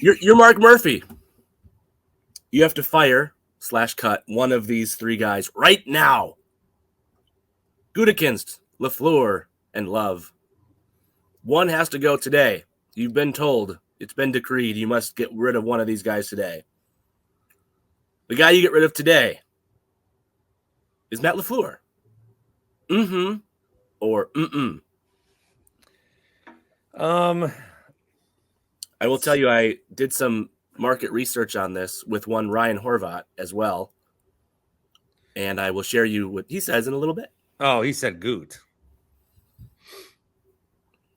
You're Mark Murphy. You have to fire/cut one of these three guys right now. Gutekunst, LaFleur, and Love. One has to go today. You've been told. It's been decreed. You must get rid of one of these guys today. The guy you get rid of today is Matt LaFleur. Mm-hmm. Or mm-mm. I will tell you, I did some market research on this with one Ryan Horvat as well. And I will share you what he says in a little bit. Oh, he said Goot.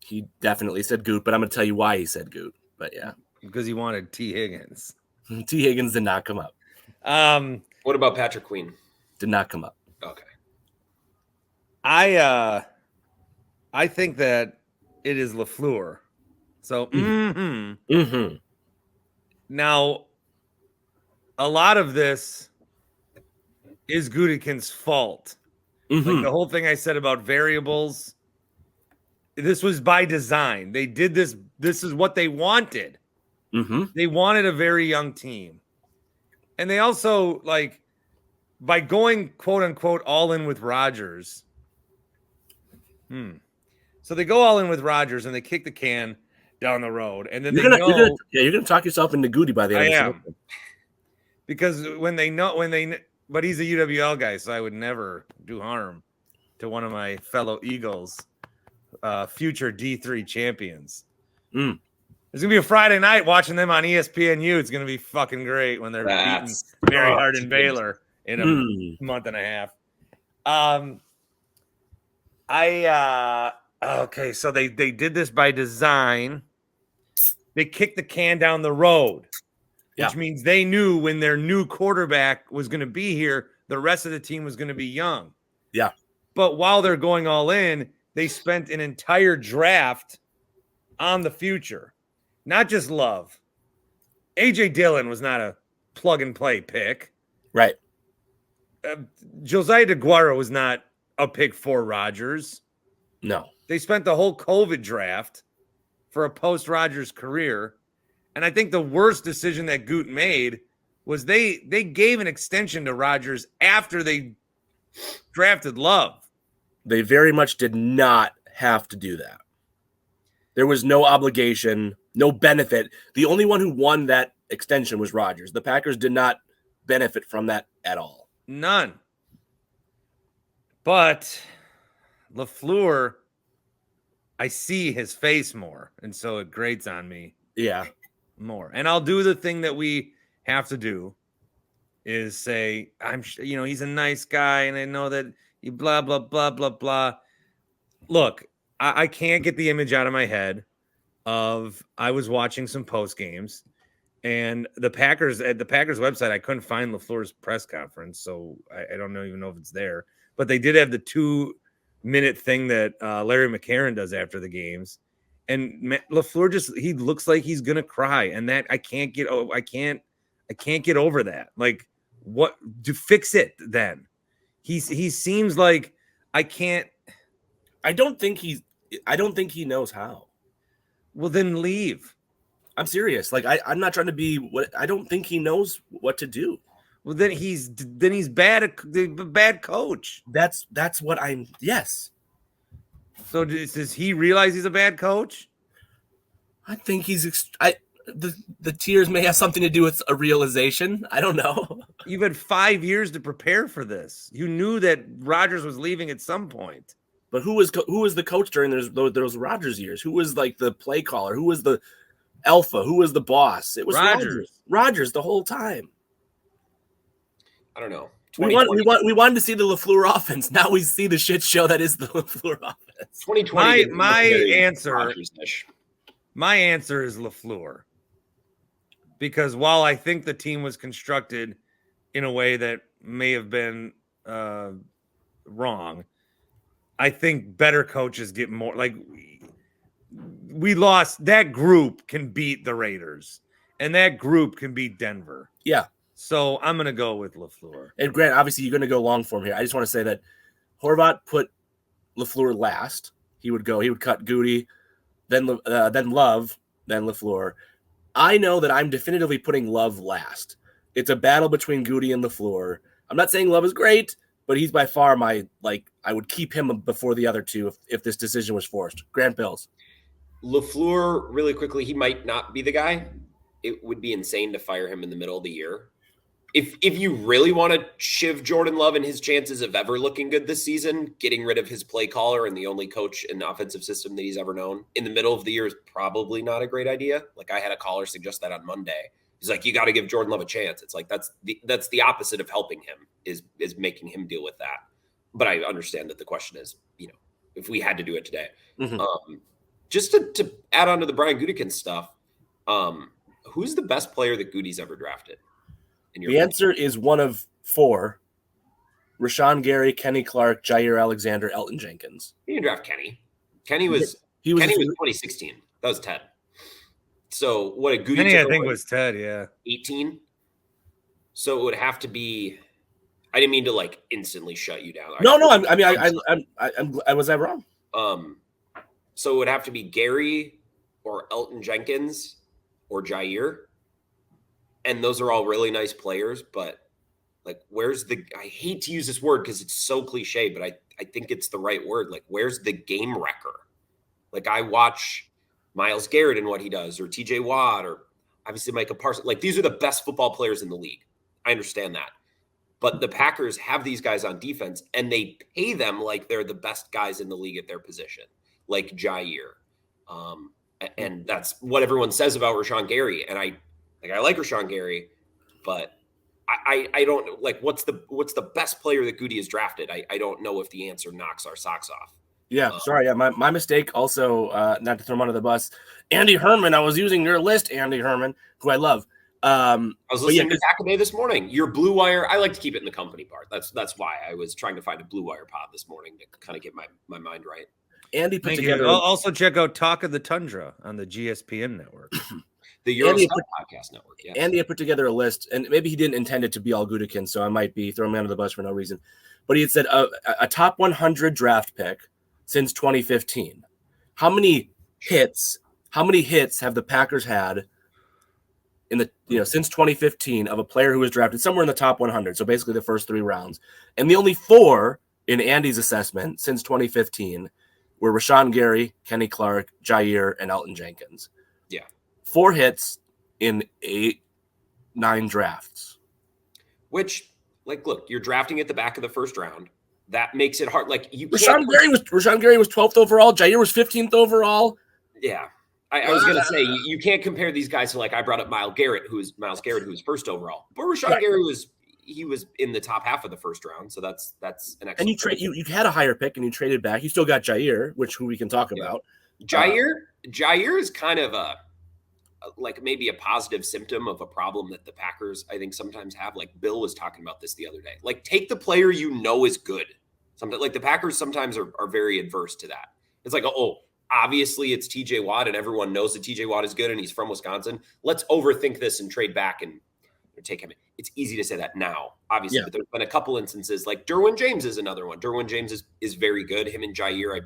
He definitely said Goot, but I'm going to tell you why he said Goot. But yeah. Because he wanted T. Higgins. T. Higgins did not come up. What about Patrick Queen? Did not come up. Okay. I think that it is LaFleur. So, Now, a lot of this is Gutekunst's fault. Like the whole thing I said about variables, this was by design. They did this. This is what they wanted. They wanted a very young team. And they also, like, by going, quote unquote, all in with Rodgers. So they go all in with Rodgers and they kick the can down the road. And then you're gonna talk yourself into Goody by the end of the season. Because but he's a UWL guy, so I would never do harm to one of my fellow Eagles, future D3 champions. It's going to be a Friday night watching them on ESPNU. It's going to be fucking great when they're beating Mary Hardin Baylor in a month and a half. Okay, so they did this by design. They kicked the can down the road, which means they knew when their new quarterback was going to be here, the rest of the team was going to be young. Yeah. But while they're going all in, they spent an entire draft on the future. Not just Love. A.J. Dillon was not a plug-and-play pick. Right. Josiah DeGuara was not a pick for Rodgers. No. They spent the whole COVID draft for a post-Rodgers career. And I think the worst decision that Goot made was they gave an extension to Rodgers after they drafted Love. They very much did not have to do that. There was no obligation, no benefit. The only one who won that extension was Rodgers. The Packers did not benefit from that at all. None. But LaFleur, I see his face more, and so it grates on me. Yeah. More. And I'll do the thing that we have to do is say, he's a nice guy, and I know that he blah, blah, blah, blah, blah. Look, I can't get the image out of my head of I was watching some post games and at the Packers website, I couldn't find LaFleur's press conference. So I don't even know if it's there, but they did have the 2-minute thing that Larry McCarron does after the games. And LaFleur he looks like he's going to cry. And that I can't get over that. Like, what to fix it then? He seems like I don't think he knows how. Well, then leave. I'm serious. Like I'm not trying to be I don't think he knows what to do. Well, then he's bad, a bad coach. That's what yes. So does he realize he's a bad coach? I think the tears may have something to do with a realization. I don't know. You've had 5 years to prepare for this. You knew that Rodgers was leaving at some point. But who was the coach during those Rodgers years? Who was like the play caller? Who was the alpha? Who was the boss? It was Rodgers. Rodgers the whole time. I don't know. We wanted to see the LaFleur offense. Now we see the shit show that is the LaFleur offense. 2020. My answer is LaFleur. Because while I think the team was constructed in a way that may have been wrong, I think better coaches get more. Like, we lost. That group can beat the Raiders, and that group can beat Denver. Yeah. So I'm going to go with LaFleur. And Grant, obviously, you're going to go long form here. I just want to say that Horvat put LaFleur last. He would cut Goody, then Love, then LaFleur. I know that I'm definitively putting Love last. It's a battle between Goody and LaFleur. I'm not saying Love is great, but he's by far I would keep him before the other two if this decision was forced. Grant Bills. LaFleur, really quickly, he might not be the guy. It would be insane to fire him in the middle of the year. If you really want to shiv Jordan Love and his chances of ever looking good this season, getting rid of his play caller and the only coach in the offensive system that he's ever known in the middle of the year is probably not a great idea. Like, I had a caller suggest that on Monday. He's like, you got to give Jordan Love a chance. It's like, that's the opposite of helping him is making him deal with that. But I understand that the question is, if we had to do it today, just to add on to the Brian Gutekunst stuff, who's the best player that Goody's ever drafted? The answer is one of 4. Rashawn Gary, Kenny Clark, Jair Alexander, Elton Jenkins. You didn't draft Kenny. Kenny was 2016. That was Ted. So what a Goody Kenny, I think, was Ted, yeah. 18. So it would have to be. I didn't mean to instantly shut you down. No. I was that wrong? So it would have to be Gary or Elton Jenkins or Jair. And those are all really nice players, but I hate to use this word because it's so cliche, but I think it's the right word. Where's the game wrecker? I watch Myles Garrett and what he does, or TJ Watt, or obviously Micah Parsons. These are the best football players in the league. I understand that. But the Packers have these guys on defense, and they pay them like they're the best guys in the league at their position, like Jair. And that's what everyone says about Rashawn Gary. And I like Rashawn Gary, but I don't what's the best player that Goody has drafted? I don't know if the answer knocks our socks off. Yeah, sorry. Yeah, my mistake. Also, not to throw him under the bus. Andy Herman. I was using your list, Andy Herman, who I love. I was listening to Packaday this morning. Your Blue Wire. I like to keep it in the company part. That's why I was trying to find a Blue Wire pod this morning to kind of get my mind right. Andy put Thank together. you. Also check out Talk of the Tundra on the GSPN network. The Eurostep podcast network. Yeah. Andy had put together a list, and maybe he didn't intend it to be all Gutekunst, so I might be throwing him under the bus for no reason. But he had said a top 100 draft pick since 2015. How many hits have the Packers had in the since 2015 of a player who was drafted somewhere in the top 100? So basically the first 3 rounds, and the only 4 in Andy's assessment since 2015 were Rashawn Gary, Kenny Clark, Jair, and Elton Jenkins. Yeah. 4 hits in 8-9 drafts. Which, look, you're drafting at the back of the first round. That makes it hard. Rashawn Gary was 12th overall. Jair was 15th overall. Yeah. I was going to say, you can't compare these guys to, I brought up Myles Garrett, who was first overall. But Rashawn Gary was in the top half of the first round, so that's an excellent. And you had a higher pick and you traded back. You still got Jair, who we can talk about. Jair is kind of maybe a positive symptom of a problem that the Packers, I think, sometimes have. Bill was talking about this the other day. Take the player is good. Sometimes, the Packers sometimes are very adverse to that. It's obviously it's TJ Watt, and everyone knows that TJ Watt is good and he's from Wisconsin. Let's overthink this and trade back and take him. It's easy to say that now, obviously, but there's been a couple instances. Derwin James is another one. Derwin James is very good. Him and Jair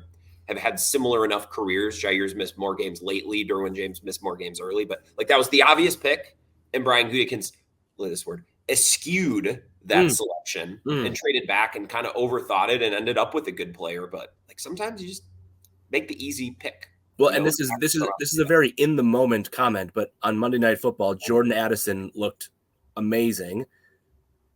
have had similar enough careers. Jair's missed more games lately. Derwin James missed more games early, but that was the obvious pick. And Brian Gutekunst, eschewed that selection and traded back and kind of overthought it and ended up with a good player. But sometimes you just make the easy pick. Well, and this is a very in the moment comment, but on Monday Night Football, Jordan Addison looked amazing.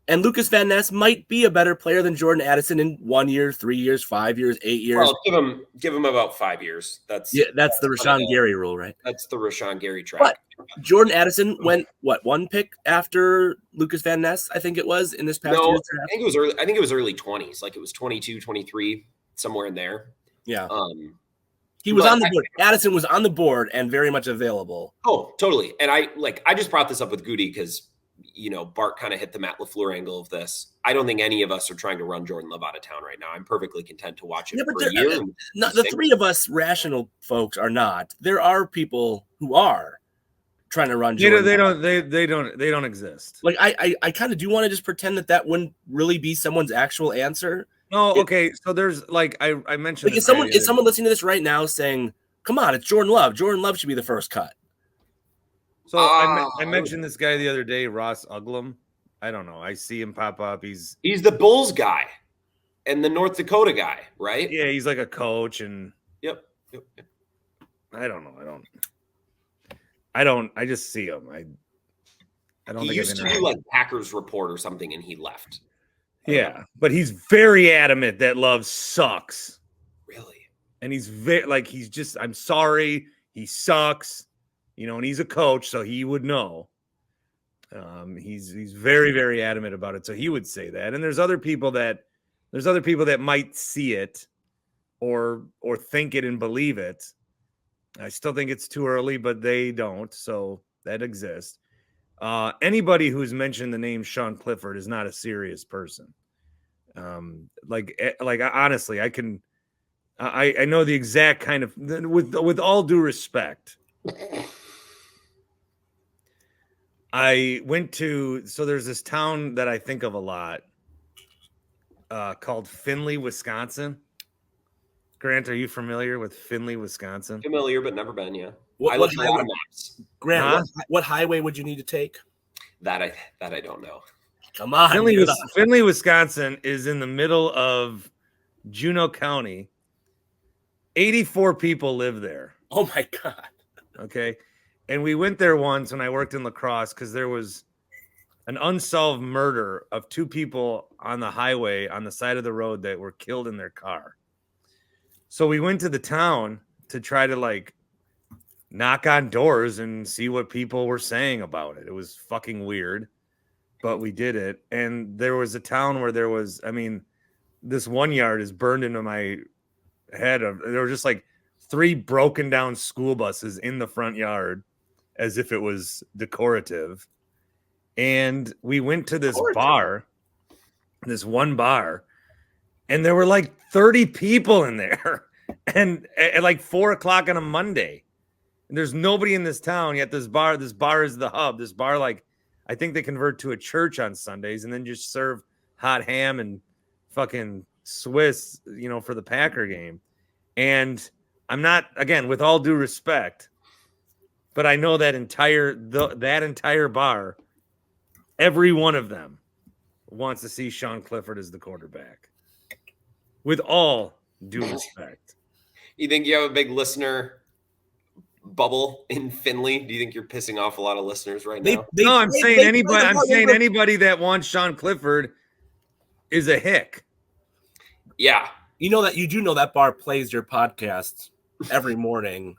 And Lucas Van Ness might be a better player than Jordan Addison in 1 year, 3 years, 5 years, 8 years. Well, give him about 5 years. That's the Rashawn Gary rule, right? That's the Rashawn Gary track. But Jordan Addison went 1 pick after Lucas Van Ness, I think it was, in this past year's draft. I think it was early. I think it was early 20s. It was 22, 23, somewhere in there. Yeah. He was on the board. Addison was on the board and very much available. Oh, totally. And I just brought this up with Goody because Bart kind of hit the Matt LaFleur angle of this. I don't think any of us are trying to run Jordan Love out of town right now. I'm perfectly content to watch it for a year. The 3 of us rational folks are not. There are people who are trying to run Jordan. They don't exist. I kind of do want to just pretend that wouldn't really be someone's actual answer. Oh, okay. So there's I mentioned. Is someone listening to this right now saying, "Come on, it's Jordan Love. Jordan Love should be the first cut." So I mentioned this guy the other day, Ross Uglum. I don't know. I see him pop up. He's the Bulls guy and the North Dakota guy, right? Yeah, he's like a coach, and Yep. I don't know. I just see him. I don't He think used to do like Packers Report or something, and he left. Yeah, but he's very adamant that Love sucks. Really? And he's he's just, I'm sorry, he sucks, and he's a coach, so he would know. He's very, very adamant about it, so he would say that. And there's other people that might see it or think it and believe it. I still think it's too early, but they don't, so that exists. Anybody who's mentioned the name Sean Clifford is not a serious person. Honestly, I know the exact kind of, with all due respect. I went to, so there's this town that I think of a lot, called Findlay, Wisconsin. Grant, are you familiar with Findlay, Wisconsin? Familiar, but never been. Yeah. What highway, Grant? What highway would you need to take? That I don't know. Come on. Findlay, Wisconsin is in the middle of Juneau County. 84 people live there. Oh my God. Okay. And we went there once when I worked in La Crosse because there was an unsolved murder of 2 people on the highway on the side of the road that were killed in their car. So we went to the town to try to knock on doors and see what people were saying about it. It was fucking weird, but we did it. And there was a town where there was, this one yard is burned into my head. There were just 3 broken down school buses in the front yard as if it was decorative. And we went to this one bar, and there were 30 people in there and at 4:00 on a Monday. And there's nobody in this town, yet this bar is the hub. This bar, I think they convert to a church on Sundays and then just serve hot ham and fucking Swiss, for the Packer game. And I'm not, again, with all due respect, but I know that entire bar, every one of them wants to see Sean Clifford as the quarterback. With all due respect. You think you have a big listener bubble in Findlay? Do you think you're pissing off a lot of listeners right now? I'm saying anybody that wants Sean Clifford is a hick. Yeah. You do know that bar plays your podcasts every morning.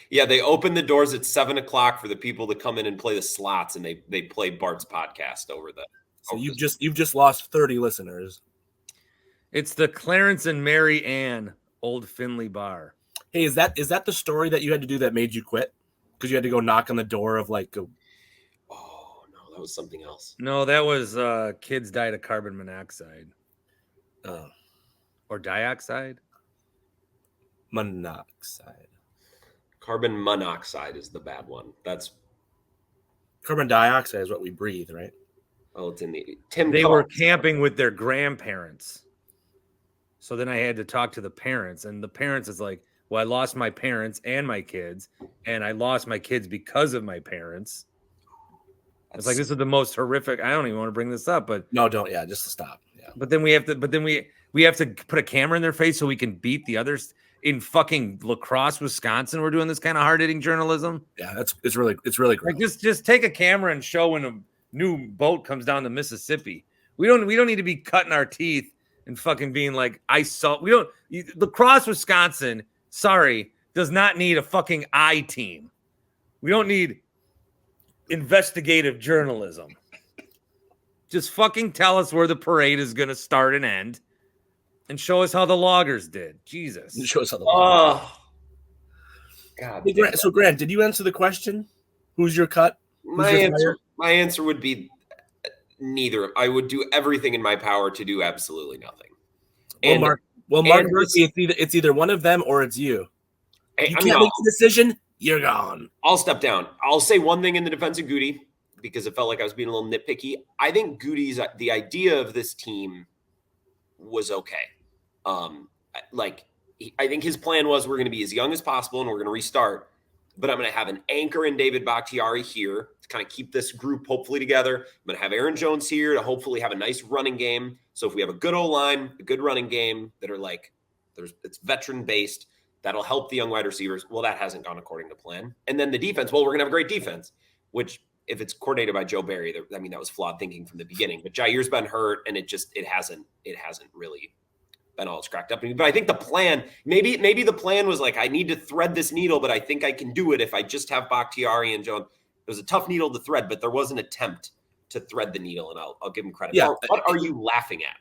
Yeah, they open the doors at 7:00 for the people to come in and play the slots, and they play Bart's podcast over the. So you've just lost 30 listeners. It's the Clarence and Mary Ann Old Findlay Bar. Hey, is that the story that you had to do that made you quit? Because you had to go knock on the door of Oh no, that was something else. No, that was kids died of carbon monoxide. Or dioxide? Monoxide. Carbon monoxide is the bad one. That's carbon dioxide is what we breathe, right? Oh, it's in the They were camping with their grandparents. So then I had to talk to the parents, and the parents is like, well, I lost my parents and my kids, and I lost my kids because of my parents. It's this is the most horrific. I don't even want to bring this up, but no, don't. Yeah, just to stop. Yeah. But then we have to put a camera in their face so we can beat the others in fucking La Crosse, Wisconsin. We're doing this kind of hard-hitting journalism. Yeah, it's really great. Just take a camera and show when a new boat comes down the Mississippi. We don't need to be cutting our teeth and fucking being La Crosse, Wisconsin, does not need a fucking I team. We don't need investigative journalism. Just fucking tell us where the parade is going to start and end and show us how the loggers did. Jesus. Show us how the loggers did. God. Hey, so, Grant, did you answer the question? Who's your cut? My answer would be neither. I would do everything in my power to do absolutely nothing. Mark, it's either one of them or it's you. You can't make a decision, you're gone. I'll step down. I'll say one thing in the defense of Goody because it felt like I was being a little nitpicky. I think the idea of this team was okay. I think his plan was we're going to be as young as possible and we're going to restart. but I'm going to have an anchor in David Bakhtiari here to kind of keep this group hopefully together. I'm going to have Aaron Jones here to hopefully have a nice running game. So if we have a good O-line, a good running game that are like, it's veteran based, that'll help the young wide receivers. Well, that hasn't gone according to plan. And then the defense, well, we're going to have a great defense, which if it's coordinated by Joe Barry, that was flawed thinking from the beginning. But Jair's been hurt, and it hasn't really been all it's cracked up. But I think the plan, maybe the plan was like, I need to thread this needle, but I think I can do it if I just have Bakhtiari and Jones. It was a tough needle to thread, but there was an attempt to thread the needle, and I'll give him credit. Yeah. What are you laughing at?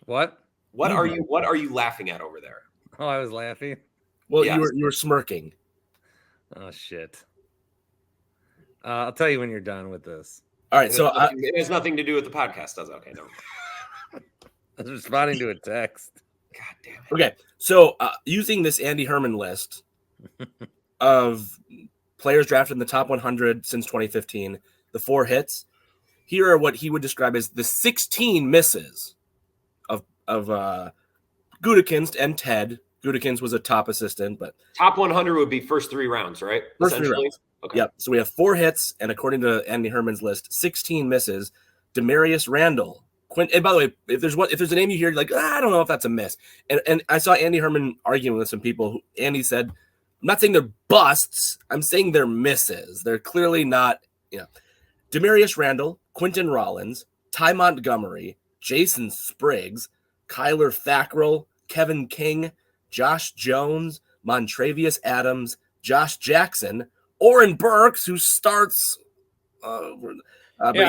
What? What are you laughing at over there? Oh, I was laughing. Well, Yes. you were smirking. Oh shit. I'll tell you when you're done with this. All right, so It has nothing to do with the podcast, does it? Okay, no. I was responding to a text. God damn it. okay, so using this Andy Herman list of players drafted in the top 100 since 2015, the 4 hits. Here are what he would describe as the 16 misses of Gutekunst and Ted. Gutekunst was a top assistant, but Top 100 would be first 3 rounds, right? First 3 Essentially? rounds. Okay. Yep. So we have 4 hits, and according to Andy Herman's list, 16 misses. Demarius Randall. And by the way, if there's a name you hear, like, I don't know if that's a miss. And I saw Andy Herman arguing with some people. Andy said, I'm not saying they're busts. I'm saying they're misses. They're clearly not, Demarius Randall, Quentin Rollins, Ty Montgomery, Jason Spriggs, Kyler Fackrell, Kevin King, Josh Jones, Montravius Adams, Josh Jackson, Oren Burks, who starts. I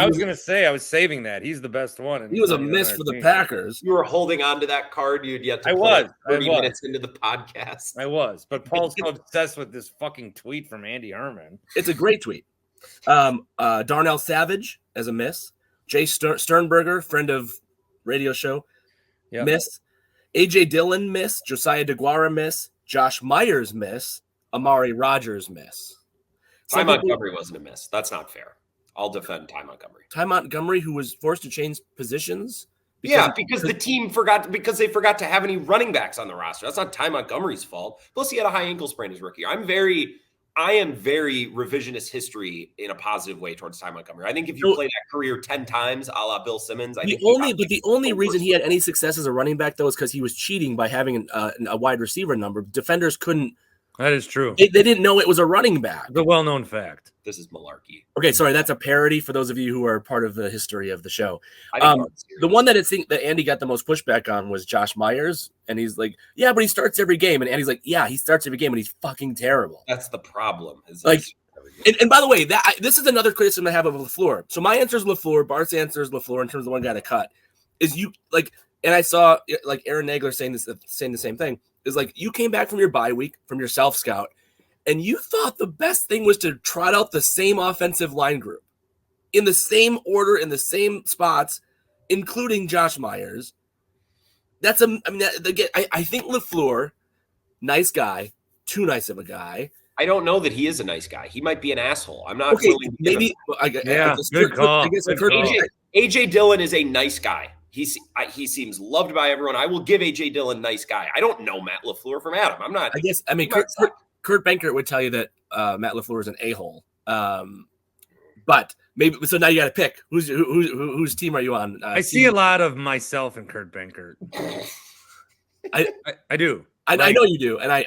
was going to say, I was saving that. He's the best one. He was a miss for the Packers. You were holding on to that card. You'd yet to I put was. it 30 minutes into the podcast. I was. But Paul's so obsessed with this fucking tweet from Andy Herman. It's a great tweet. Darnell Savage as a miss. Jay Sternberger, friend of radio show, miss. AJ Dillon miss. Josiah DeGuara miss. Josh Myers miss. Amari Rogers miss. Ty Montgomery wasn't a miss. That's not fair. I'll defend Ty Montgomery. Ty Montgomery, who was forced to change positions. Because the team forgot to have any running backs on the roster. That's not Ty Montgomery's fault. Plus, he had a high ankle sprain his rookie year. I am very revisionist history in a positive way towards Ty Montgomery. I think if you play that career 10 times, a la Bill Simmons, the only reason he had any success as a running back though is because he was cheating by having a wide receiver number. Defenders couldn't. That is true. They didn't know it was a running back. The well-known fact. This is malarkey. Okay, sorry, that's a parody for those of you who are part of the history of the show. The one that I think that Andy got the most pushback on was Josh Myers, and he's like, "Yeah, but he starts every game." And Andy's like, "Yeah, he starts every game, and he's fucking terrible." That's the problem. And by the way, this is another criticism I have of LaFleur. So my answer is LaFleur. Bart's answer is LaFleur in terms of the one guy to cut. And I saw like Aaron Nagler saying the same thing. Is like you came back from your bye week from your self scout, and you thought the best thing was to trot out the same offensive line group in the same order, in the same spots, including Josh Myers. I think LaFleur, nice guy, too nice of a guy. I don't know that he is a nice guy. He might be an asshole. I'm not willing to maybe. Good call. AJ Dillon is a nice guy. He seems loved by everyone. I will give AJ Dillon nice guy. I don't know Matt LaFleur from Adam. I'm not. Kurt Benkert would tell you that Matt LaFleur is an a-hole. But maybe so. Now you got to pick whose team are you on? I see a lot of myself in Kurt Benkert. I do. I know you do, and like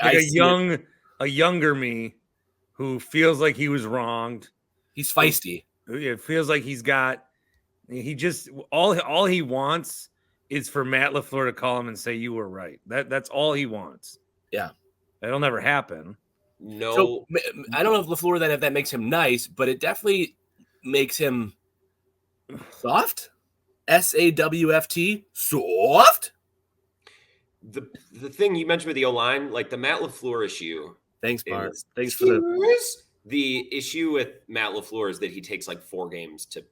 a younger me who feels like he was wronged. He's feisty. It feels like he just all he wants is for Matt LaFleur to call him and say you were right. That's all he wants. Yeah, that'll never happen. No, so, I don't know if LaFleur if that makes him nice, but it definitely makes him soft. SAWFT, soft. The thing you mentioned with the O-line, like the Matt LaFleur issue. Thanks, Bart. Thanks for the issue with Matt LaFleur is that he takes like 4 games to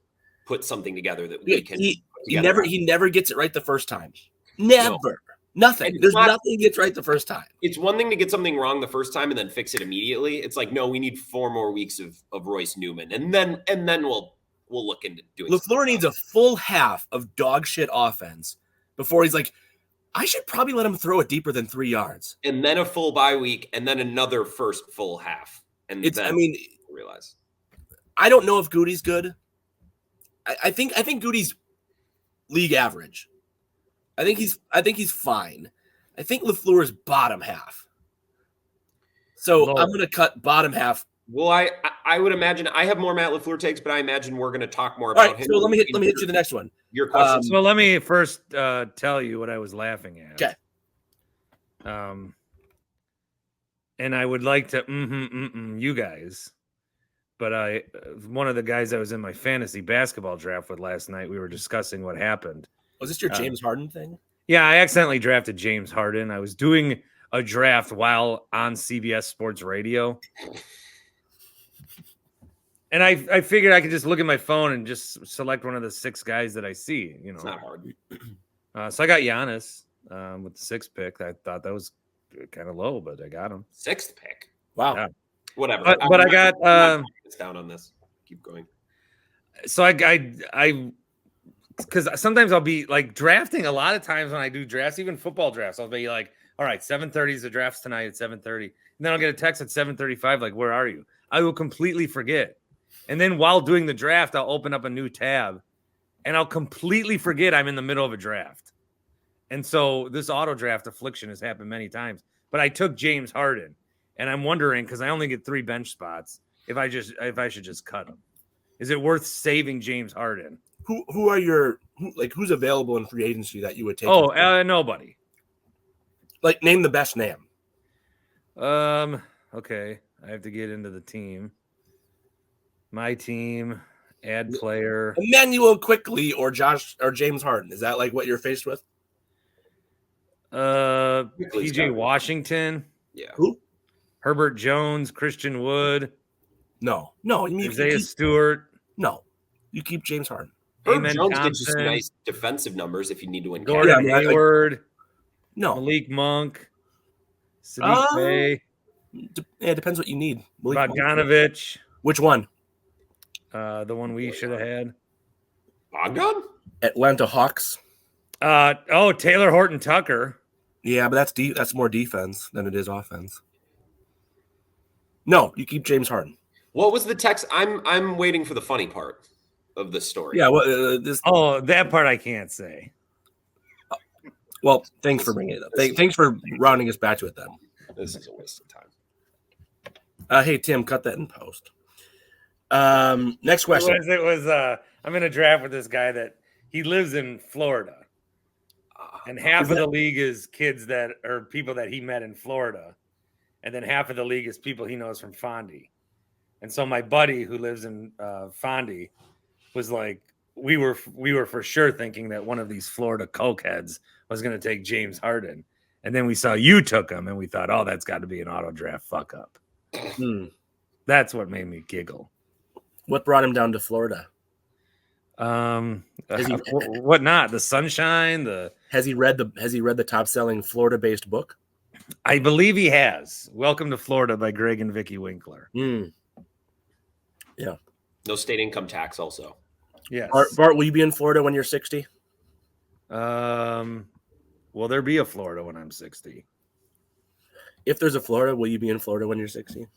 put something together that we can. He never gets it right the first time. Never. No. Nothing. There's nothing gets right the first time. It's one thing to get something wrong the first time and then fix it immediately. It's like, no, we need 4 more weeks of Royce Newman, and then we'll look into doing. LaFleur needs a full half of dog shit offense before he's like, I should probably let him throw it deeper than 3 yards, and then a full bye week, and then another first full half. And It's. then I mean, realize I don't know if Goody's good. I think Goody's league average. I think he's fine. I think LaFleur's bottom half. So Lower. I'm going to cut bottom half. Well, I would imagine I have more Matt LaFleur takes, but I imagine we're going to talk more All about right, him. so let me hit you the next one. Your question. So let me first tell you what I was laughing at. Okay. And I would like to you guys, but one of the guys I was in my fantasy basketball draft with last night, we were discussing what happened. Was this your James Harden thing? Yeah, I accidentally drafted James Harden. I was doing a draft while on CBS Sports Radio. And I figured I could just look at my phone and just select one of the 6 guys that I see. You know, It's not hard. So I got Giannis with the 6th pick. I thought that was kind of low, but I got him. 6th pick. Wow. Yeah. Whatever. But I got it's down on this. Keep going. So I because sometimes I'll be like drafting. A lot of times when I do drafts, even football drafts, I'll be like, all right, 7:30 is the drafts tonight at 7:30. And then I'll get a text at 7:35, like, where are you? I will completely forget. And then while doing the draft, I'll open up a new tab and I'll completely forget I'm in the middle of a draft. And so this auto draft affliction has happened many times. But I took James Harden, and I'm wondering, because I only get 3 bench spots, if I should just cut him. Is it worth saving James Harden? Who are who's available in free agency that you would take? Nobody. Like, name the best name. Okay. I have to get into the team. My team, add player. Emmanuel Quickly or James Harden. Is that like what you're faced with? PJ Washington. Yeah. Who? Herbert Jones, Christian Wood. No. Isaiah Stewart. No. You keep James Harden. Herb Jones gets you some nice defensive numbers if you need to win. Gordon Hayward. No. Malik Monk. Sadiq Bey. It depends what you need. Bogdanovich. Which one? The one we should have had. Bogdan? Atlanta Hawks. Taylor Horton Tucker. Yeah, but that's more defense than it is offense. No, you keep James Harden. What was the text? I'm waiting for the funny part of the story. Yeah, that part I can't say. Well, thanks for bringing it up. Thanks for rounding us back to it then. This is a waste of time. Hey, Tim, cut that in post. Next question. It was I'm in a draft with this guy that he lives in Florida. And half of the league is kids that are people that he met in Florida. And then half of the league is people he knows from Fondy. And so my buddy who lives in Fondy was like, we were for sure thinking that one of these Florida cokeheads was going to take James Harden. And then we saw you took him and we thought, oh, that's got to be an auto draft fuck up. That's what made me giggle. What brought him down to Florida? What not? The sunshine, Has he read the top selling Florida based book? I believe he has. Welcome to Florida by Greg and Vicky Winkler. Yeah. No state income tax also. Yes. Bart, will you be in Florida when you're 60? Will there be a Florida when I'm 60? If there's a Florida, will you be in Florida when you're 60?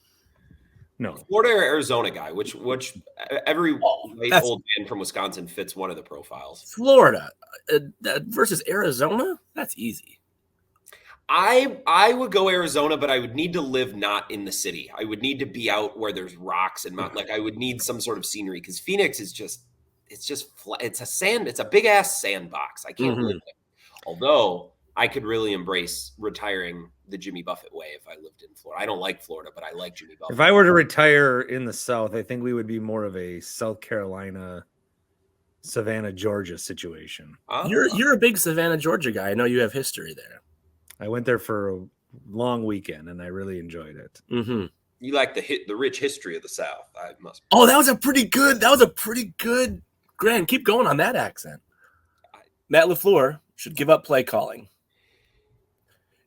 No. Florida or Arizona guy, which every old man from Wisconsin fits one of the profiles. Florida versus Arizona? That's easy. I would go Arizona, but I would need to live not in the city. I would need to be out where there's rocks and mountain. Like I would need some sort of scenery because Phoenix is it's a big ass sandbox. I can't live there. Although I could really embrace retiring the Jimmy Buffett way if I lived in Florida. I don't like Florida, but I like Jimmy Buffett. If I were to retire in the South, I think we would be more of a South Carolina, Savannah, Georgia situation. You're a big Savannah, Georgia guy. I know you have history there. I went there for a long weekend and I really enjoyed it. Mm-hmm. You like the rich history of the South. I must. Oh, that was a pretty good. Grant, keep going on that accent. Matt LaFleur should give up play calling.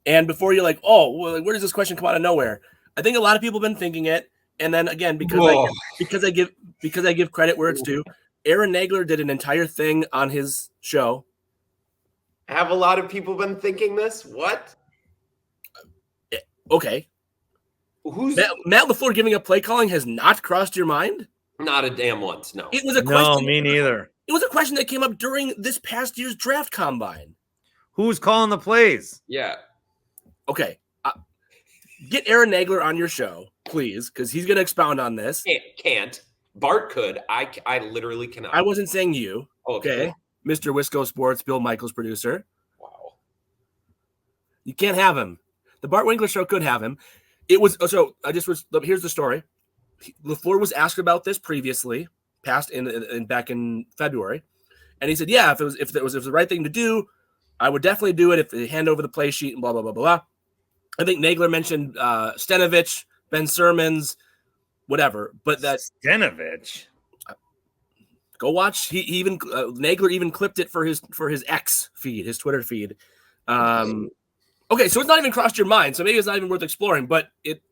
And before you're like, oh, well, where does this question come out of nowhere? I think a lot of people have been thinking it. And then again, because I give credit where it's due, Aaron Nagler did an entire thing on his show. Have a lot of people been thinking this? What? Okay. who's Matt LaFleur giving up play calling has not crossed your mind? not a damn once? No. It was a question. No, me neither. It was a question that came up during this past year's draft combine. Who's calling the plays? Yeah. Okay. Get Aaron Nagler on your show, please, because he's going to expound on this. Can't. Bart could. I literally cannot. I wasn't saying you. Okay. Mr. Wisco Sports, Bill Michaels, producer. Wow. You can't have him. The Bart Winkler Show could have him. It was so. Here's the story. LaFleur was asked about this previously, back in February, and he said, "Yeah, if it was the right thing to do, I would definitely do it if they hand over the play sheet and blah blah blah blah." I think Nagler mentioned Stenovich, Ben Simmons, whatever, but that Stenovich. Go watch. He even Nagler even clipped it for his X feed, his Twitter feed. Okay, so it's not even crossed your mind, so maybe it's not even worth exploring, but it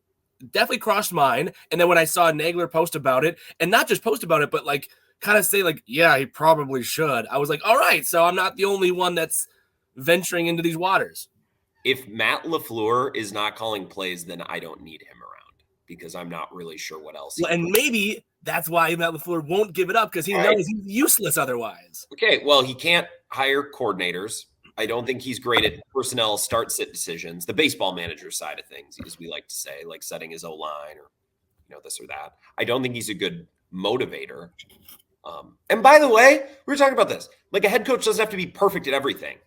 definitely crossed mine. And then when I saw Nagler post about it, and not just post about it, but like kind of say like, yeah, he probably should. I was like, all right, so I'm not the only one that's venturing into these waters. If Matt LaFleur is not calling plays, then I don't need him around because I'm not really sure what else. Well, and maybe that's why Matt LaFleur won't give it up because he knows he's useless otherwise. Okay, well, he can't hire coordinators. I don't think he's great at personnel start-sit decisions, the baseball manager side of things, as we like to say, like setting his O-line or this or that. I don't think he's a good motivator. And by the way, we were talking about this. Like a head coach doesn't have to be perfect at everything.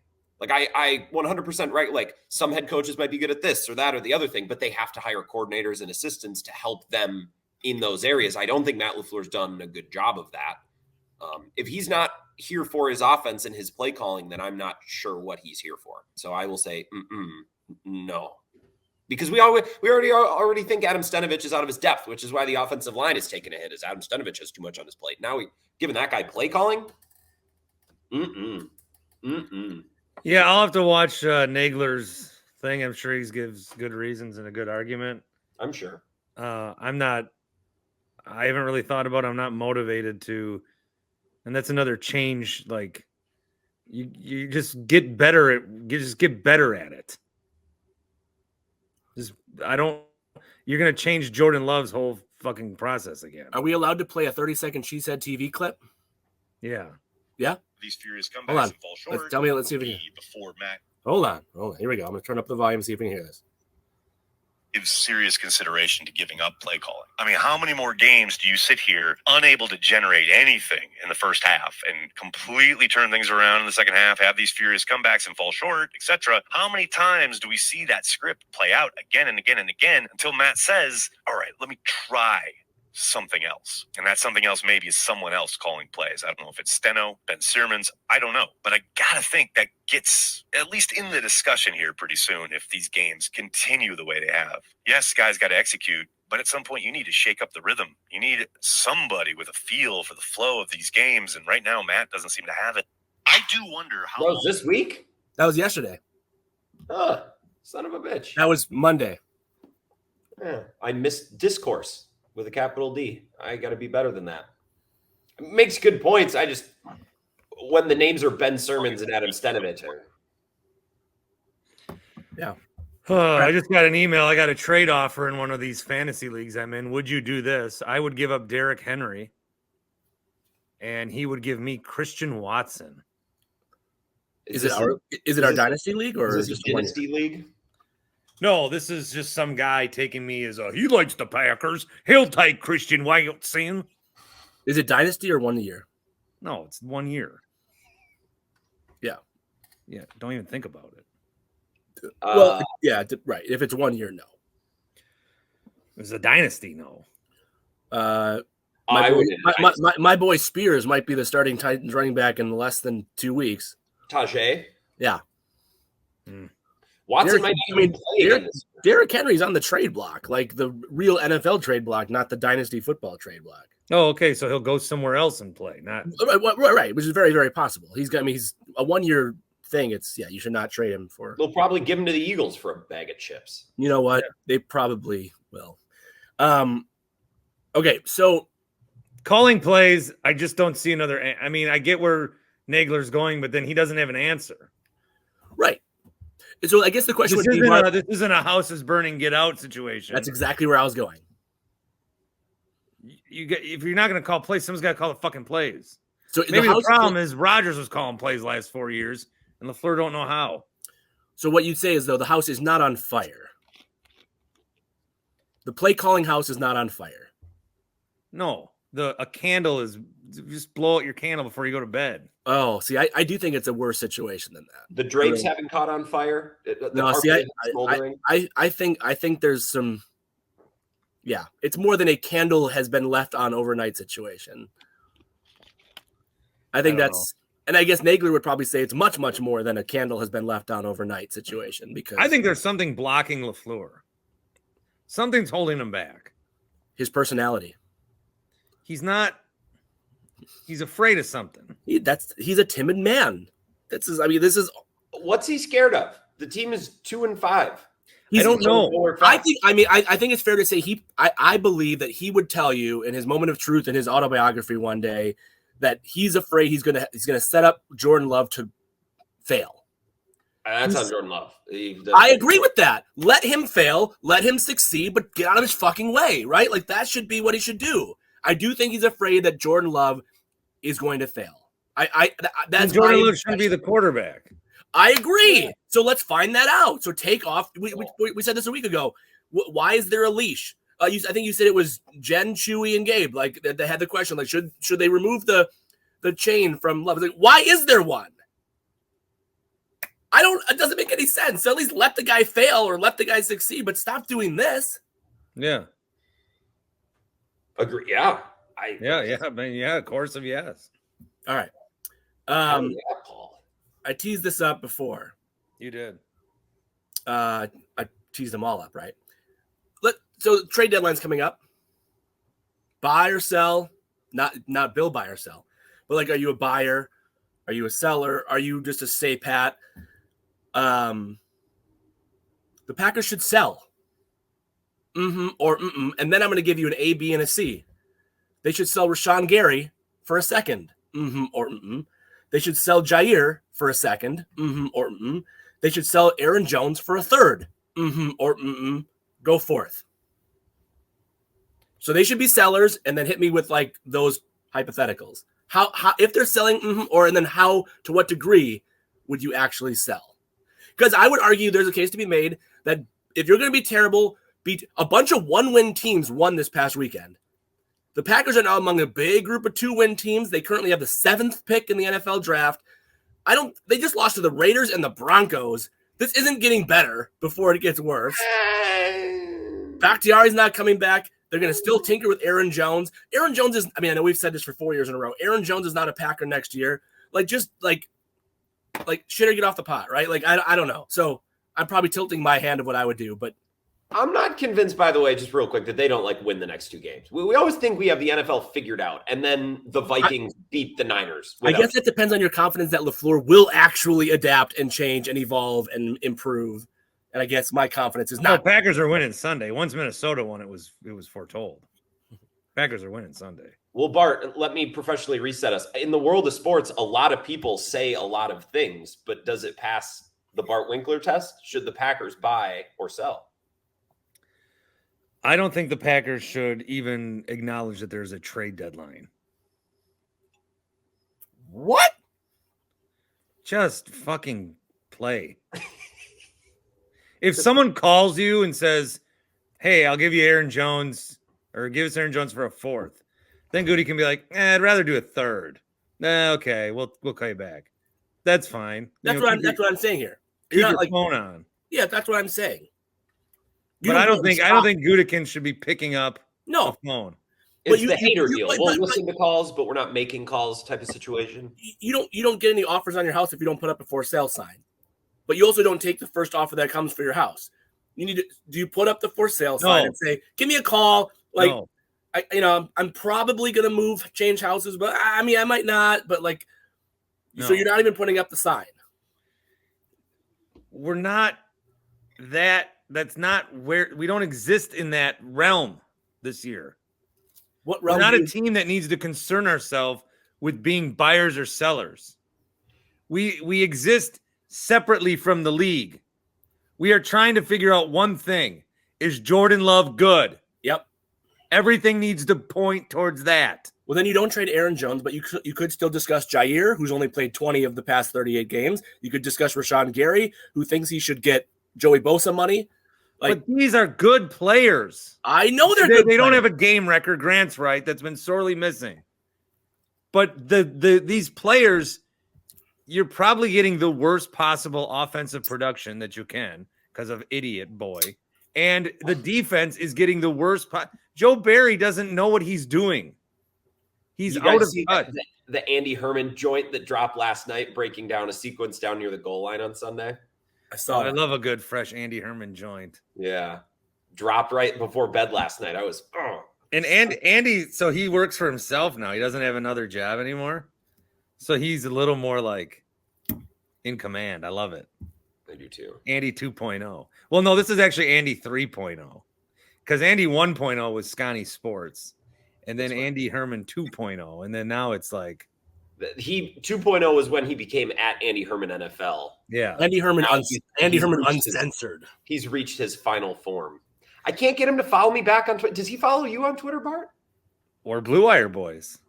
Like I 100% right. Like some head coaches might be good at this or that or the other thing, but they have to hire coordinators and assistants to help them in those areas. I don't think Matt LaFleur's done a good job of that. If he's not here for his offense and his play calling, then I'm not sure what he's here for. So I will say no, because we already think Adam Stenovich is out of his depth, which is why the offensive line is taking a hit. As Adam Stenovich has too much on his plate. Now giving that guy play calling. Yeah, I'll have to watch Nagler's thing. I'm sure he gives good reasons and a good argument. I'm sure. I haven't really thought about it. I'm not motivated to. And that's another change. Like you just get better at it. You're going to change Jordan Love's whole fucking process again. Are we allowed to play a 30-second She Said TV clip? Yeah. Yeah. These furious comebacks Hold on. and fall short. Let's see if we can. Before Matt Hold on. Here we go. I'm going to turn up the volume, see if we can hear this. gives serious consideration to giving up play calling. I mean, how many more games do you sit here unable to generate anything in the first half and completely turn things around in the second half, have these furious comebacks and fall short, etc.? How many times do we see that script play out again and again and again until Matt says, all right, let me try something else? And that something else maybe is someone else calling plays. I don't know if it's Steno, Ben Simmons, I don't know. But I gotta think that gets at least in the discussion here pretty soon if these games continue the way they have. Yes, guys got to execute, but at some point you need to shake up the rhythm. You need somebody with a feel for the flow of these games, and right now Matt doesn't seem to have it. I do wonder how. That was this week? That was yesterday. Son of a bitch. That was Monday. Yeah, I missed discourse with a capital D. I got to be better than that. It makes good points. I just, when the names are Ben Simmons and Adam Stenovich. Yeah. I just got an email. I got a trade offer in one of these fantasy leagues I'm in. Would you do this? I would give up Derrick Henry, and he would give me Christian Watson. Is it our dynasty league or is this just a dynasty league? No, this is just some guy taking me as he likes the Packers. He'll take Christian Watson. Is it dynasty or 1 year? No, it's 1 year. Yeah. Yeah, don't even think about it. Well, yeah, right. If it's 1 year, no. It was a dynasty, no. My boy Spears might be the starting Titans running back in less than 2 weeks. Tajay? Yeah. Watson might be Derrick Henry's on the trade block, like the real NFL trade block, not the dynasty football trade block. Oh, okay. So he'll go somewhere else and play. Not right, which is very, very possible. He's a 1 year thing. You should not trade him for. They'll probably give him to the Eagles for a bag of chips. You know what? Yeah. They probably will. Okay, so calling plays, I just don't see another. I mean, I get where Nagler's going, but then he doesn't have an answer. Right. So I guess the question This would be, Bart, this isn't a house is burning, get out situation. that's exactly where I was going. If you're not going to call plays, someone's got to call the fucking plays. So Maybe the problem is Rodgers was calling plays last 4 years, and LaFleur don't know how. So what you'd say is, though, the house is not on fire. The play calling house is not on fire. No, a candle is just blow out your candle before you go to bed. Oh, see, I do think it's a worse situation than that. The drapes haven't caught on fire. No, see, I think there's some. Yeah, it's more than a candle has been left on overnight situation. I think that's, and I guess Nagler would probably say it's much, much more than a candle has been left on overnight situation, because I think there's something blocking LaFleur. Something's holding him back. His personality. He's afraid of something. He's a timid man. This is What's he scared of? The team is 2-5. I don't know. I think it's fair to say I believe that he would tell you in his moment of truth in his autobiography one day that he's afraid he's gonna set up Jordan Love to fail. That's on Jordan Love. I agree with that. Let him fail, let him succeed, but get out of his fucking way, right? Like, that should be what he should do. I do think he's afraid that Jordan Love is going to fail. That's Jordan Love should be the quarterback. I agree. So let's find that out. So take off. We said this a week ago. Why is there a leash? I think you said it was Jen, Chewy, and Gabe. Like, they had the question, like, should they remove the chain from Love? Like, why is there one? It doesn't make any sense. So at least let the guy fail or let the guy succeed, but stop doing this. Yeah. Agree. Yeah. Of course, yes. All right. Paul. I teased this up before. You did. I teased them all up, right? So trade deadline's coming up. Buy or sell? Not Bill buy or sell, but like, are you a buyer? Are you a seller? Are you just a stay pat? The Packers should sell. Or and then I'm going to give you an A, B, and a C. They should sell Rashawn Gary for a second. Or They should sell Jair for a second. Or They should sell Aaron Jones for a third. Or Go forth. So they should be sellers, and then hit me with like those hypotheticals. How if they're selling and then how, to what degree would you actually sell? Because I would argue there's a case to be made that if you're going to be terrible, beat a bunch of 1-win teams won this past weekend. The Packers are now among a big group of 2-win teams. They currently have the 7th pick in the NFL draft. They just lost to the Raiders and the Broncos. This isn't getting better before it gets worse. Bakhtiari's not coming back. They're going to still tinker with Aaron Jones. Aaron Jones is, I know we've said this for 4 years in a row. Aaron Jones is not a Packer next year. Like, just like shit or get off the pot, right? Like, I don't know. So I'm probably tilting my hand of what I would do, but I'm not convinced, by the way, just real quick, that they don't win the next 2 games. We always think we have the NFL figured out, and then the Vikings beat the Niners. I guess it depends on your confidence that LaFleur will actually adapt and change and evolve and improve. And I guess my confidence is not. Packers are winning Sunday. Once Minnesota won, it was foretold. Packers are winning Sunday. Well, Bart, let me professionally reset us. In the world of sports, a lot of people say a lot of things, but does it pass the Bart Winkler test? Should the Packers buy or sell? I don't think the Packers should even acknowledge that there's a trade deadline. What? Just fucking play. If someone calls you and says, hey, I'll give you Aaron Jones, or give us Aaron Jones for a 4th, then Goody can be like, I'd rather do a 3rd. Okay, we'll call you back. That's fine. That's what I'm saying here. Keep your phone on. Yeah, that's what I'm saying. But I don't think Gutekunst should be picking up a phone. It's the hater deal. We'll listen to calls, but we're not making calls type of situation. You don't get any offers on your house if you don't put up a for sale sign. But you also don't take the first offer that comes for your house. Do you put up the for sale sign and say, give me a call? Like, no. I'm probably going to change houses, but I might not. But so you're not even putting up the sign. We're not that's not where we don't exist in that realm this year. What realm? We're not a team that needs to concern ourselves with being buyers or sellers. We exist separately from the league. We are trying to figure out one thing. Is Jordan Love good? Yep. Everything needs to point towards that. Well, then you don't trade Aaron Jones, but you could still discuss Jair, who's only played 20 of the past 38 games. You could discuss Rashawn Gary, who thinks he should get Joey Bosa money. But these are good players. I know they're good. They don't have a game record. Grant's right. That's been sorely missing. But these players, you're probably getting the worst possible offensive production that you can because of idiot boy. And the defense is getting the worst. Joe Barry doesn't know what he's doing. He's out of touch. The Andy Herman joint that dropped last night, breaking down a sequence down near the goal line on Sunday. I love a good fresh Andy Herman joint. Yeah. Dropped right before bed last night. I was, And Andy, so he works for himself now. He doesn't have another job anymore. So he's a little more like in command. I love it. I do too. Andy 2.0. Well, no, this is actually Andy 3.0. Because Andy 1.0 was Scotty Sports. And then Andy Herman 2.0. And then now it's like. He 2.0 was when he became at Andy Herman NFL. Yeah. Andy Herman uncensored. He's reached his final form. I can't get him to follow me back on Twitter. Does he follow you on Twitter, Bart? Or Blue Wire Boys.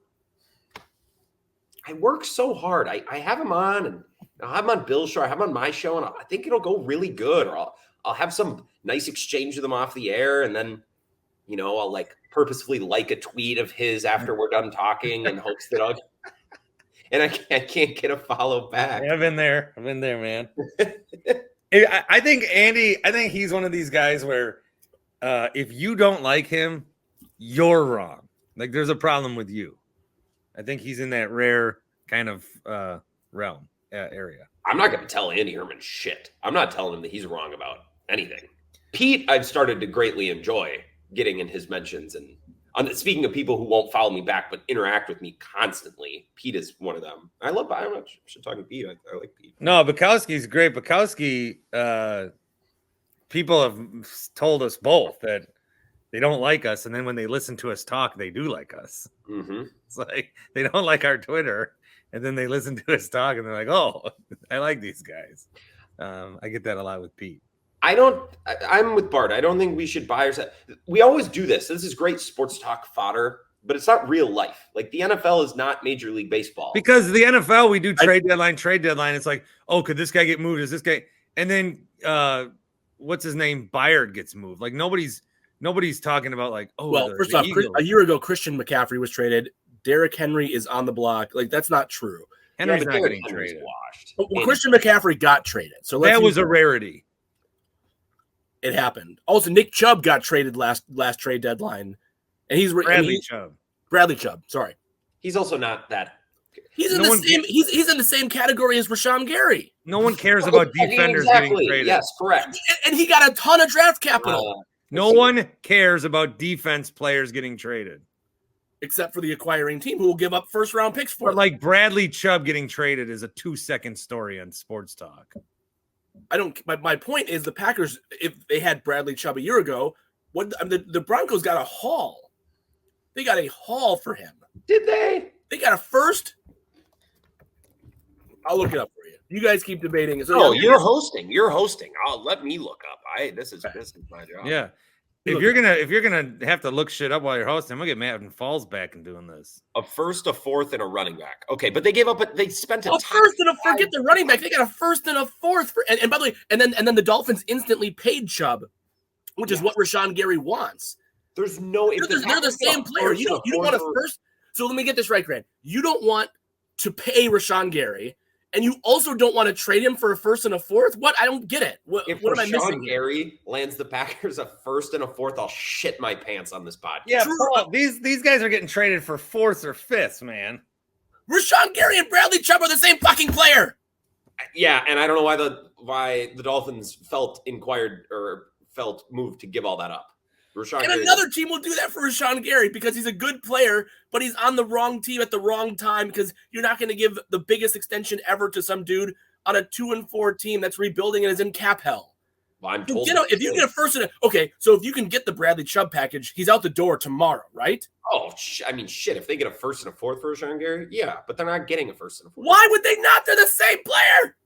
I work so hard. I have him on, and I'll have him on Bill's show. I have him on my show, and I think it'll go really good. Or I'll have some nice exchange with him off the air, and then, I'll like purposefully like a tweet of his after we're done talking in hopes that I'll. And I can't get a follow back. Yeah, I've been there, man. I think he's one of these guys where if you don't like him, you're wrong. Like there's a problem with you. I think he's in that rare kind of realm area. I'm not going to tell Andy Herman shit. I'm not telling him that he's wrong about anything. Pete, I've started to greatly enjoy getting in his mentions. And speaking of people who won't follow me back but interact with me constantly, Pete is one of them. I'm not talking to Pete. I like Pete. No, Bukowski's great. Bukowski, people have told us both that they don't like us, and then when they listen to us talk, they do like us. Mm-hmm. It's like they don't like our Twitter, and then they listen to us talk, and they're like, "Oh, I like these guys." I get that a lot with Pete. I'm with Bart. I don't think we should buy or sell. We always do this. This is great sports talk fodder, but it's not real life. Like the NFL is not Major League Baseball. Because the NFL, we do trade deadline. It's like, oh, could this guy get moved? Is this guy? And then what's his name? Byard gets moved. Like nobody's talking about like, oh, well, first off, a year ago, Christian McCaffrey was traded. Derrick Henry is on the block. Like that's not true. Henry's not getting traded. Well, Christian McCaffrey got traded. So that was a rarity. It happened. Also, Nick Chubb got traded last trade deadline, and he's Chubb. Bradley Chubb. Sorry, he's also not that. He's in He's in the same category as Rashawn Gary. No one cares about defenders getting traded. Yes, correct. And he got a ton of draft capital. No one cares about defense players getting traded, except for the acquiring team who will give up first round picks for. But like Bradley Chubb getting traded is a 2-second story on Sports Talk. My point is the Packers, if they had Bradley Chubb a year ago, the Broncos got a haul. They got a haul for him. Did they? They got a first. I'll look it up for you. You guys keep debating. So you're hosting. Let me look up. This is my job. Yeah. If you're gonna have to look shit up while you're hosting, we'll get Matt and Falls back and doing this. A first, a fourth, and a running back. Okay, but they gave up. They spent a first and a forget the running back. They got a first and a fourth. And by the way, and then the Dolphins instantly paid Chubb, which is what Rashawn Gary wants. There's no. They're the same player. You don't want a first. So let me get this right, Grant. You don't want to pay Rashawn Gary. And you also don't want to trade him for a first and a fourth? What? I don't get it. What am I missing? If Gary lands the Packers a first and a fourth, I'll shit my pants on this podcast. Yeah, Paul, these guys are getting traded for fourths or fifths, man. Rashawn Gary and Bradley Chubb are the same fucking player. Yeah, and I don't know why the Dolphins felt moved to give all that up. Another team will do that for Rashawn Gary because he's a good player, but he's on the wrong team at the wrong time because you're not going to give the biggest extension ever to some dude on a 2-4 team that's rebuilding and is in cap hell. Well, if you get a first and so if you can get the Bradley Chubb package, he's out the door tomorrow, right? Oh, shit. If they get a first and a fourth for Rashawn Gary, yeah, but they're not getting a first and a fourth. Why would they not? They're the same player.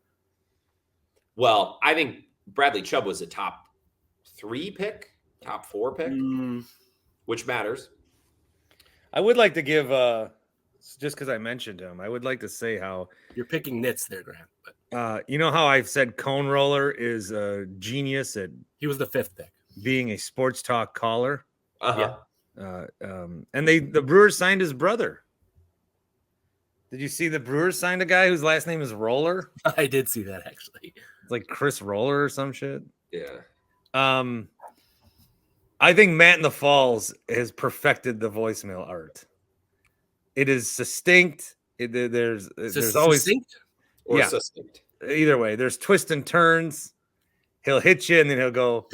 Well, I think Bradley Chubb was a top 3 pick, top 4 pick, which matters. I would like to give just because I mentioned him, I would like to say how you're picking nits there, Grant. But you know how I've said Cone Roller is a genius at he was the 5th pick, being a sports talk caller. Uh-huh. And the Brewers signed his brother. Did you see the Brewers signed a guy whose last name is Roller? I did see that actually. It's like Chris Roller or some shit. Yeah. I think Matt in the Falls has perfected the voicemail art. It is succinct. There's always succinct or yeah. succinct. Either way, there's twists and turns. He'll hit you and then he'll go,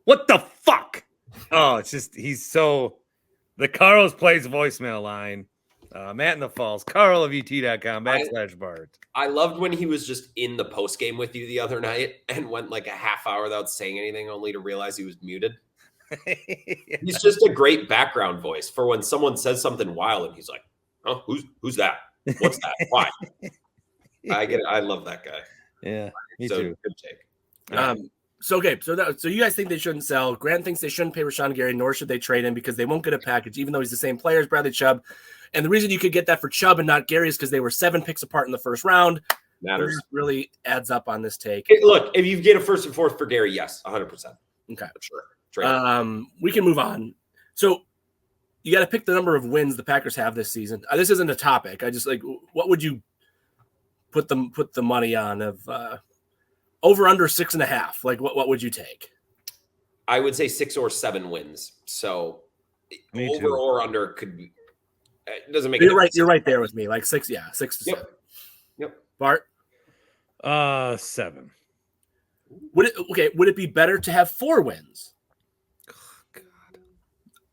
"What the fuck?" Oh, it's just the Carl's Plays voicemail line. Matt in the Falls, carlovt.com/Bart. I loved when he was just in the post game with you the other night and went like a half hour without saying anything, only to realize he was muted. Yeah. He's just a great background voice for when someone says something wild and he's like, "Oh, who's that? What's that? Why?" I get it. I love that guy. Yeah, me so, too. Good take. So you guys think they shouldn't sell. Grant thinks they shouldn't pay Rashawn Gary, nor should they trade him because they won't get a package, even though he's the same player as Bradley Chubb. And the reason you could get that for Chubb and not Gary is because they were 7 picks apart in the first round. Matters. Really adds up on this take. Hey, look, if you get a 1st and 4th for Gary, yes, 100%. Okay, sure. Trade. We can move on. So you got to pick the number of wins the Packers have this season. This isn't a topic. I just what would you put the money on of over under 6.5? Like what would you take? I would say 6 or 7 wins. So Me over too. or under could be. It doesn't make. You're right. You're right there with me. Like 6. Yeah, 6 to 7. Yep. Bart. 7. Would it be better to have 4 wins?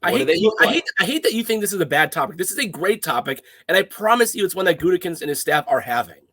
I hate that you think this is a bad topic. This is a great topic, and I promise you it's one that Gutekunst and his staff are having.